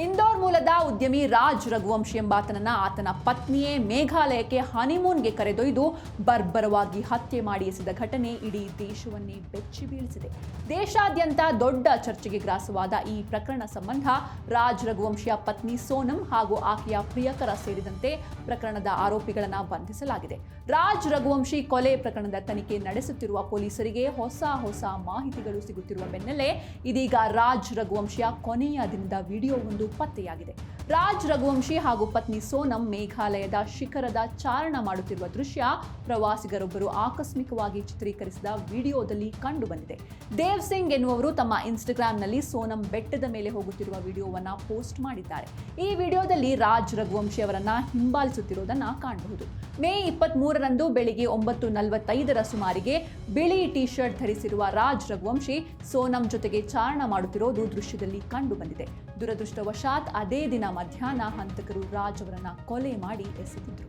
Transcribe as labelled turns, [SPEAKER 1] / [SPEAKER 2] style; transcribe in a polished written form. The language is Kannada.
[SPEAKER 1] ಇಂದೋರ್ ಮೂಲದ ಉದ್ಯಮಿ ರಾಜ್ ರಘುವಂಶಿ ಎಂಬಾತನನ್ನ ಆತನ ಪತ್ನಿಯೇ ಮೇಘಾಲಯಕ್ಕೆ ಹನಿಮೂನ್ಗೆ ಕರೆದೊಯ್ದು ಬರ್ಬರವಾಗಿ ಹತ್ಯೆ ಮಾಡಿ ಎಸೆದ ಘಟನೆ ಇಡೀ ದೇಶವನ್ನೇ ಬೆಚ್ಚಿ ಬೀಳಿಸಿದೆ. ದೇಶಾದ್ಯಂತ ದೊಡ್ಡ ಚರ್ಚೆಗೆ ಗ್ರಾಸವಾದ ಈ ಪ್ರಕರಣ ಸಂಬಂಧ ರಾಜ್ ರಘುವಂಶಿಯ ಪತ್ನಿ ಸೋನಂ ಹಾಗೂ ಆಕೆಯ ಪ್ರಿಯಕರ ಸೇರಿದಂತೆ ಪ್ರಕರಣದ ಆರೋಪಿಗಳನ್ನು ಬಂಧಿಸಲಾಗಿದೆ. ರಾಜ್ ರಘುವಂಶಿ ಕೊಲೆ ಪ್ರಕರಣದ ತನಿಖೆ ನಡೆಸುತ್ತಿರುವ ಪೊಲೀಸರಿಗೆ ಹೊಸ ಮಾಹಿತಿಗಳು ಸಿಗುತ್ತಿರುವ ಬೆನ್ನಲ್ಲೇ ಇದೀಗ ರಾಜ್ ರಘುವಂಶಿಯ ಕೊನೆಯ ದಿನದ ವಿಡಿಯೋವೊಂದು ಪತ್ತೆಯಾಗಿದೆ. ರಾಜ್ ರಘುವಂಶಿ ಹಾಗೂ ಪತ್ನಿ ಸೋನಂ ಮೇಘಾಲಯದ ಶಿಖರದ ಚಾರಣ ಮಾಡುತ್ತಿರುವ ದೃಶ್ಯ ಪ್ರವಾಸಿಗರೊಬ್ಬರು ಆಕಸ್ಮಿಕವಾಗಿ ಚಿತ್ರೀಕರಿಸಿದ ವಿಡಿಯೋದಲ್ಲಿ ಕಂಡು ಬಂದಿದೆ. ದೇವ್ ಸಿಂಗ್ ಎನ್ನುವರು ತಮ್ಮ ಇನ್ಸ್ಟಾಗ್ರಾಂನಲ್ಲಿ ಸೋನಂ ಬೆಟ್ಟದ ಮೇಲೆ ಹೋಗುತ್ತಿರುವ ವಿಡಿಯೋವನ್ನ ಪೋಸ್ಟ್ ಮಾಡಿದ್ದಾರೆ. ಈ ವಿಡಿಯೋದಲ್ಲಿ ರಾಜ್ ರಘುವಂಶಿ ಅವರನ್ನ ಹಿಂಬಾಲಿಸುತ್ತಿರುವುದನ್ನು ಕಾಣಬಹುದು. ಮೇ 23ರಂದು ಬೆಳಿಗ್ಗೆ 9:45 ಸುಮಾರಿಗೆ ಬಿಳಿ ಟಿ ಶರ್ಟ್ ಧರಿಸಿರುವ ರಾಜ್ ರಘುವಂಶಿ ಸೋನಂ ಜೊತೆಗೆ ಚಾರಣ ಮಾಡುತ್ತಿರೋದು ದೃಶ್ಯದಲ್ಲಿ ಕಂಡು ಬಂದಿದೆ. ದುರದೃಷ್ಟವಶಾತ್ ಅದೇ ದಿನ ಮಧ್ಯಾಹ್ನ ಹಂತಕರು ರಾಜ್ ಅವರನ್ನ ಕೊಲೆ ಮಾಡಿ ಎಸೆದಿದ್ರು.